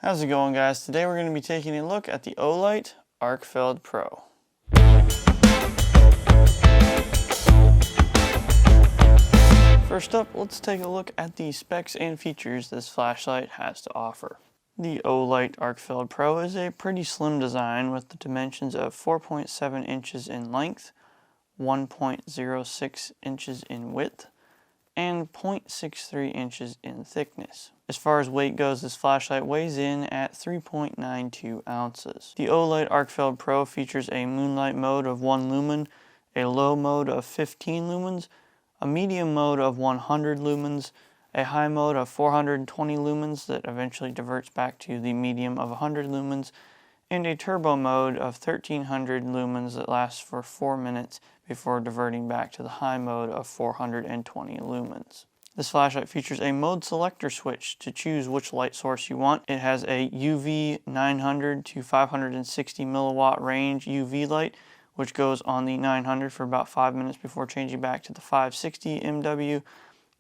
How's it going, guys? Today we're going to be taking a look at the Olight Arkfeld Pro. First up, let's take a look at the specs and features this flashlight has to offer. The Olight Arkfeld Pro is a pretty slim design with the dimensions of 4.7 inches in length, 1.06 inches in width, and 0.63 inches in thickness. As far as weight goes, this flashlight weighs in at 3.92 ounces. The Olight Arkfeld Pro features a moonlight mode of 1 lumen, a low mode of 15 lumens, a medium mode of 100 lumens, a high mode of 420 lumens that eventually diverts back to the medium of 100 lumens, and a turbo mode of 1300 lumens that lasts for 4 minutes before diverting back to the high mode of 420 lumens. This flashlight features a mode selector switch to choose which light source you want. It has a UV 900 to 560 milliwatt range UV light, which goes on the 900 for about 5 minutes before changing back to the 560 MW,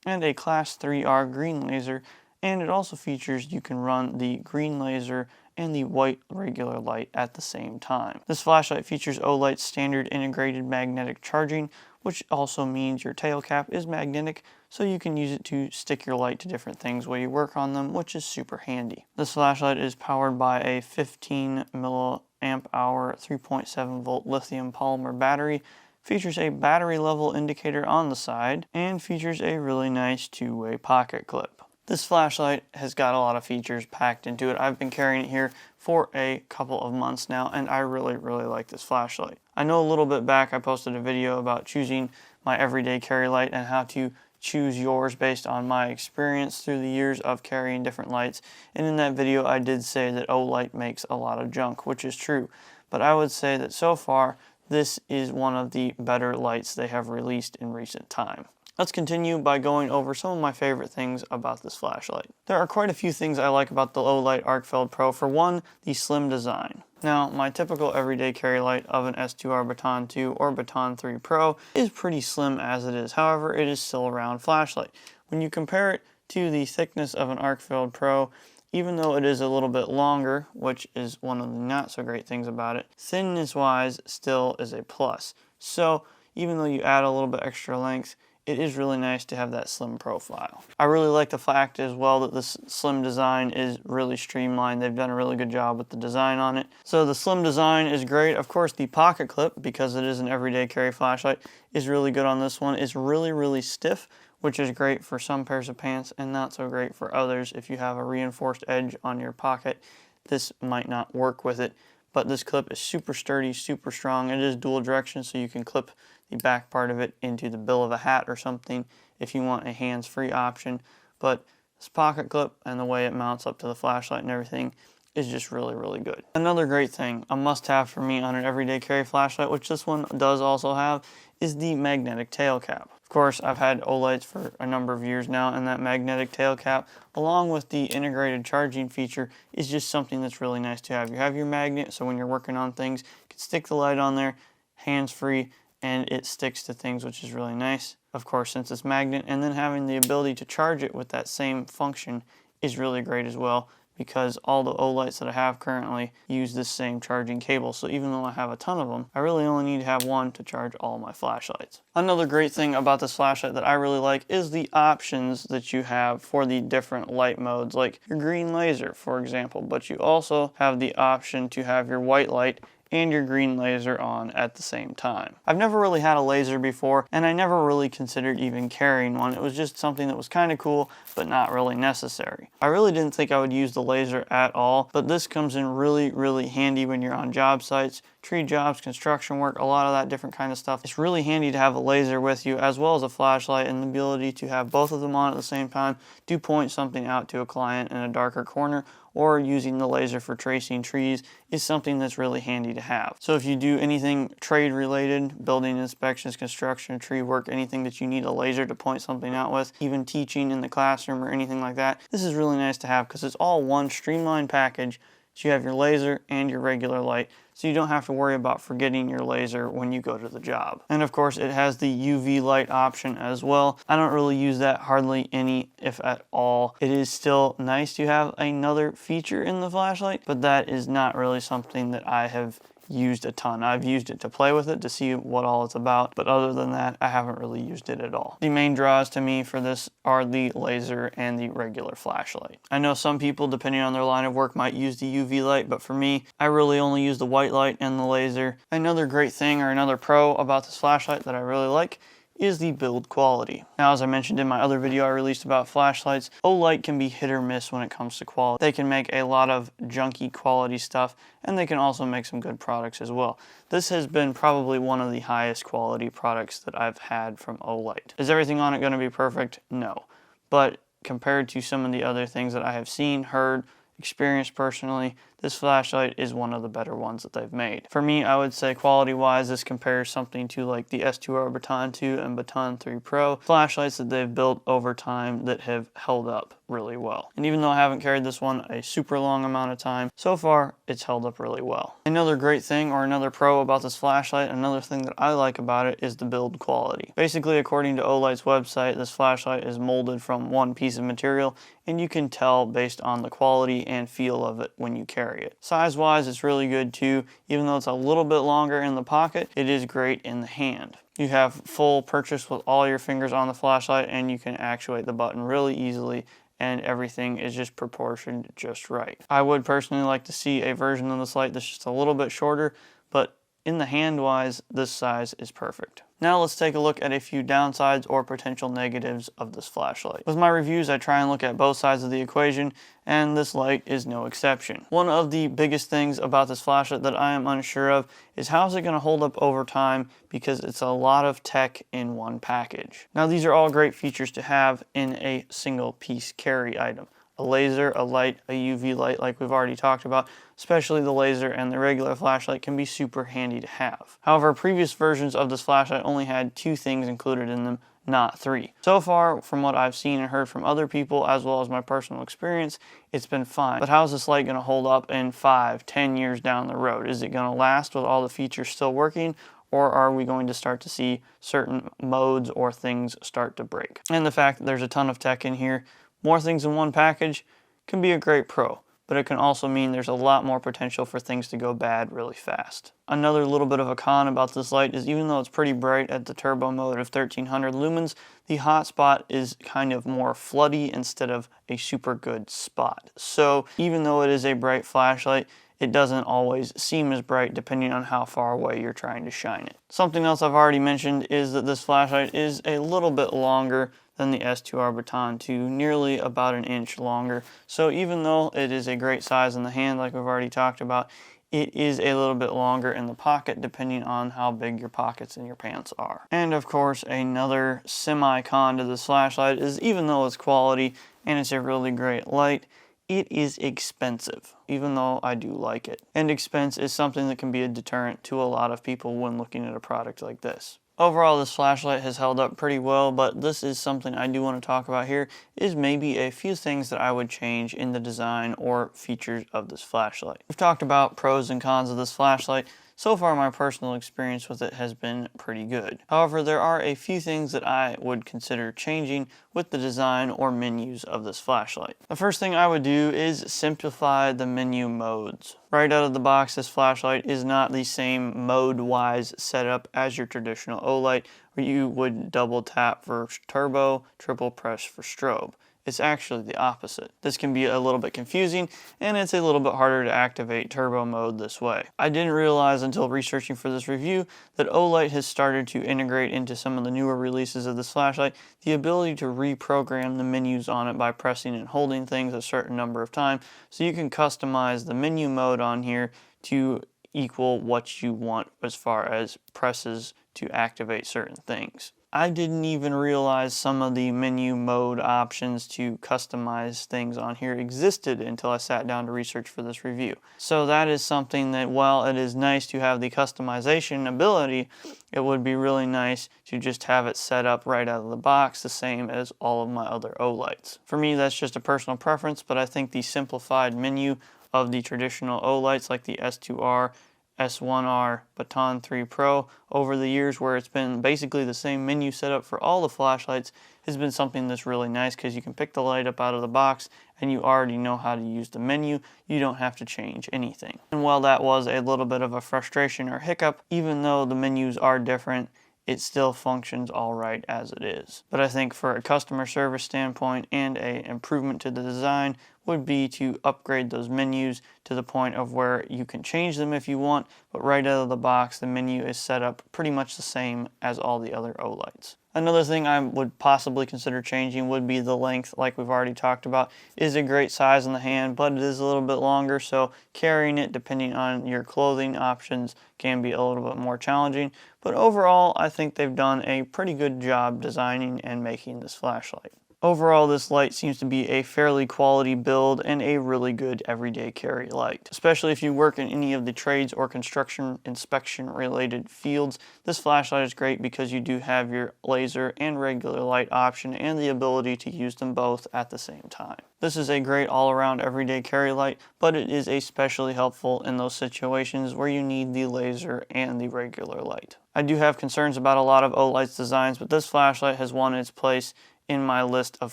and a class 3R green laser, and it also features you can run the green laser and the white regular light at the same time. This flashlight features Olight's standard integrated magnetic charging, which also means your tail cap is magnetic, so you can use it to stick your light to different things while you work on them, which is super handy. This flashlight is powered by a 15 milliamp hour 3.7 volt lithium polymer battery, features a battery level indicator on the side, and features a really nice two-way pocket clip. This flashlight has got a lot of features packed into it. I've been carrying it here for a couple of months now, and I really like this flashlight. I know a little bit back I posted a video about choosing my everyday carry light and how to choose yours based on my experience through the years of carrying different lights, and in that video I did say that Olight makes a lot of junk, which is true, but I would say that so far this is one of the better lights they have released in recent time. Let's continue by going over some of my favorite things about this flashlight. There are quite a few things I like about the Olight Arkfeld Pro. For one, the slim design. Now, my typical everyday carry light of an S2R Baton 2 or Baton 3 Pro is pretty slim as it is. However, it is still a round flashlight. When you compare it to the thickness of an Arkfeld Pro, even though it is a little bit longer, which is one of the not so great things about it, thinness wise still is a plus. So even though you add a little bit extra length, it is really nice to have that slim profile. I really like the fact as well that this slim design is really streamlined. They've done a really good job with the design on it. So the slim design is great. Of course, the pocket clip, because it is an everyday carry flashlight, is really good on this one. It's really stiff, which is great for some pairs of pants and not so great for others. If you have a reinforced edge on your pocket, this might not work with it. But this clip is super sturdy, super strong. It is dual direction, so you can clip the back part of it into the bill of a hat or something if you want a hands-free option. But this pocket clip and the way it mounts up to the flashlight and everything is just really good. Another great thing, a must-have for me on an everyday carry flashlight, which this one does also have, is the magnetic tail cap. Of course, I've had Olights for a number of years now, and that magnetic tail cap, along with the integrated charging feature, is just something that's really nice to have. You have your magnet, so when you're working on things, you can stick the light on there, hands-free, and it sticks to things, which is really nice. Of course, since it's magnet, and then having the ability to charge it with that same function is really great as well, because all the Olights that I have currently use this same charging cable. So even though I have a ton of them, I really only need to have one to charge all my flashlights. Another great thing about this flashlight that I really like is the options that you have for the different light modes, like your green laser, for example, but you also have the option to have your white light and your green laser on at the same time. I've never really had a laser before, and I never really considered even carrying one. It was just something that was kind of cool, but not really necessary. I really didn't think I would use the laser at all, but this comes in really handy when you're on job sites, tree jobs, construction work, a lot of that different kind of stuff. It's really handy to have a laser with you as well as a flashlight, and the ability to have both of them on at the same time to point something out to a client in a darker corner, or using the laser for tracing trees is something that's really handy to have. So if you do anything trade related, building inspections, construction, tree work, anything that you need a laser to point something out with, even teaching in the classroom or anything like that, this is really nice to have because it's all one streamlined package So you have your laser and your regular light, so you don't have to worry about forgetting your laser when you go to the job. And of course it has the UV light option as well. I don't really use that hardly any, if at all. It is still nice to have another feature in the flashlight, but that is not really something that I have used a ton. I've used it to play with it to see what all it's about, but other than that, I haven't really used it at all. The main draws to me for this are the laser and the regular flashlight. I know some people, depending on their line of work, might use the UV light, but for me, I really only use the white light and the laser. Another great thing, or another pro about this flashlight that I really like, is the build quality. Now, as I mentioned in my other video I released about flashlights, Olight can be hit or miss when it comes to quality. They can make a lot of junky quality stuff, and they can also make some good products as well. This has been probably one of the highest quality products that I've had from Olight. Is everything on it going to be perfect? No. But compared to some of the other things that I have seen, heard, experienced personally, this flashlight is one of the better ones that they've made. For me, I would say quality-wise, this compares something to like the S2R Baton 2 and Baton 3 Pro, flashlights that they've built over time that have held up really well. And even though I haven't carried this one a super long amount of time, so far it's held up really well. Another great thing, or another pro about this flashlight, another thing that I like about it, is the build quality. Basically, according to Olight's website, this flashlight is molded from one piece of material, and you can tell based on the quality and feel of it when you carry it. Size-wise, it's really good too. Even though it's a little bit longer in the pocket, it is great in the hand. You have full purchase with all your fingers on the flashlight, and you can actuate the button really easily, and everything is just proportioned just right. I would personally like to see a version of this light that's just a little bit shorter, but in the hand-wise, this size is perfect. Now let's take a look at a few downsides or potential negatives of this flashlight. With my reviews, I try and look at both sides of the equation, and this light is no exception. One of the biggest things about this flashlight that I am unsure of is how is it going to hold up over time, because it's a lot of tech in one package. Now these are all great features to have in a single piece carry item. A laser, a light, a UV light like we've already talked about, especially the laser and the regular flashlight can be super handy to have. However, previous versions of this flashlight only had 2 things included in them, not 3. So far, from what I've seen and heard from other people, as well as my personal experience, it's been fine. But how's this light going to hold up in 5, 10 years down the road? Is it going to last with all the features still working? Or are we going to start to see certain modes or things start to break? And the fact that there's a ton of tech in here, more things in one package, can be a great pro, but it can also mean there's a lot more potential for things to go bad really fast. Another little bit of a con about this light is even though it's pretty bright at the turbo mode of 1300 lumens, the hot spot is kind of more floody instead of a super good spot. So even though it is a bright flashlight, it doesn't always seem as bright depending on how far away you're trying to shine it. Something else I've already mentioned is that this flashlight is a little bit longer than the S2R Baton 2, nearly about an inch longer. So even though it is a great size in the hand like we've already talked about, it is a little bit longer in the pocket depending on how big your pockets in your pants are. And of course, another semi-con to this flashlight is even though it's quality and it's a really great light, it is expensive, even though I do like it. And expense is something that can be a deterrent to a lot of people when looking at a product like this. Overall, this flashlight has held up pretty well, but this is something I do want to talk about here, is maybe a few things that I would change in the design or features of this flashlight. We've talked about pros and cons of this flashlight. So far, my personal experience with it has been pretty good. However, there are a few things that I would consider changing with the design or menus of this flashlight. The first thing I would do is simplify the menu modes. Right out of the box, this flashlight is not the same mode-wise setup as your traditional Olight, where you would double tap for turbo, triple press for strobe. It's actually the opposite. This can be a little bit confusing, and it's a little bit harder to activate turbo mode this way. I didn't realize until researching for this review that Olight has started to integrate into some of the newer releases of this flashlight the ability to reprogram the menus on it by pressing and holding things a certain number of times, so you can customize the menu mode on here to equal what you want as far as presses to activate certain things. I didn't even realize some of the menu mode options to customize things on here existed until I sat down to research for this review. So that is something that, while it is nice to have the customization ability, it would be really nice to just have it set up right out of the box the same as all of my other Olights. For me, that's just a personal preference, but I think the simplified menu of the traditional Olights like the S2R, S1R, Baton 3 Pro over the years, where it's been basically the same menu setup for all the flashlights, has been something that's really nice because you can pick the light up out of the box and you already know how to use the menu. You don't have to change anything. And while that was a little bit of a frustration or hiccup, even though the menus are different, it still functions all right as it is. But I think for a customer service standpoint and a improvement to the design would be to upgrade those menus to the point of where you can change them if you want, but right out of the box the menu is set up pretty much the same as all the other Olights. Another thing I would possibly consider changing would be the length, like we've already talked about. It is a great size in the hand, but it is a little bit longer, so carrying it, depending on your clothing options, can be a little bit more challenging. But overall, I think they've done a pretty good job designing and making this flashlight. Overall, this light seems to be a fairly quality build and a really good everyday carry light. Especially if you work in any of the trades or construction inspection related fields, this flashlight is great because you do have your laser and regular light option and the ability to use them both at the same time. This is a great all-around everyday carry light, but it is especially helpful in those situations where you need the laser and the regular light. I do have concerns about a lot of Olight's designs, but this flashlight has won its place in my list of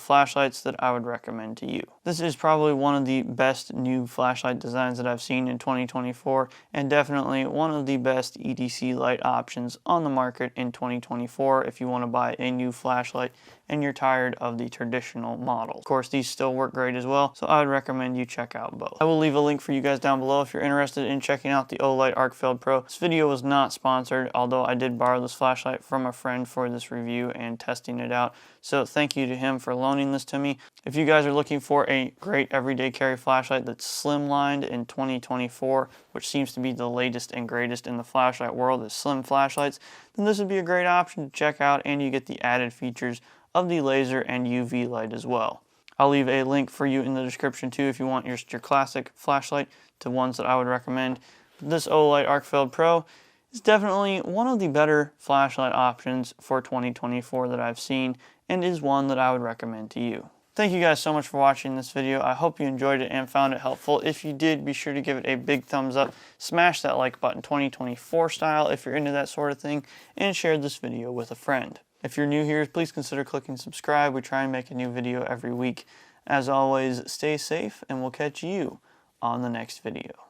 flashlights that I would recommend to you. This is probably one of the best new flashlight designs that I've seen in 2024, and definitely one of the best EDC light options on the market in 2024 if you want to buy a new flashlight and you're tired of the traditional model. Of course, these still work great as well, so I would recommend you check out both. I will leave a link for you guys down below if you're interested in checking out the Olight Arkfeld Pro. This video was not sponsored, although I did borrow this flashlight from a friend for this review and testing it out, so thank you to him for loaning this to me. If you guys are looking for a great everyday carry flashlight that's slimlined in 2024, which seems to be the latest and greatest in the flashlight world is slim flashlights, then this would be a great option to check out, and you get the added features of the laser and UV light as well. I'll leave a link for you in the description too if you want your classic flashlight to ones that I would recommend. This Olight Arkfeld Pro is definitely one of the better flashlight options for 2024 that I've seen, and is one that I would recommend to you. Thank you guys so much for watching this video. I hope you enjoyed it and found it helpful. If you did, be sure to give it a big thumbs up, smash that like button 2024 style if you're into that sort of thing, and share this video with a friend. If you're new here, please consider clicking subscribe. We try and make a new video every week. As always, stay safe, and we'll catch you on the next video.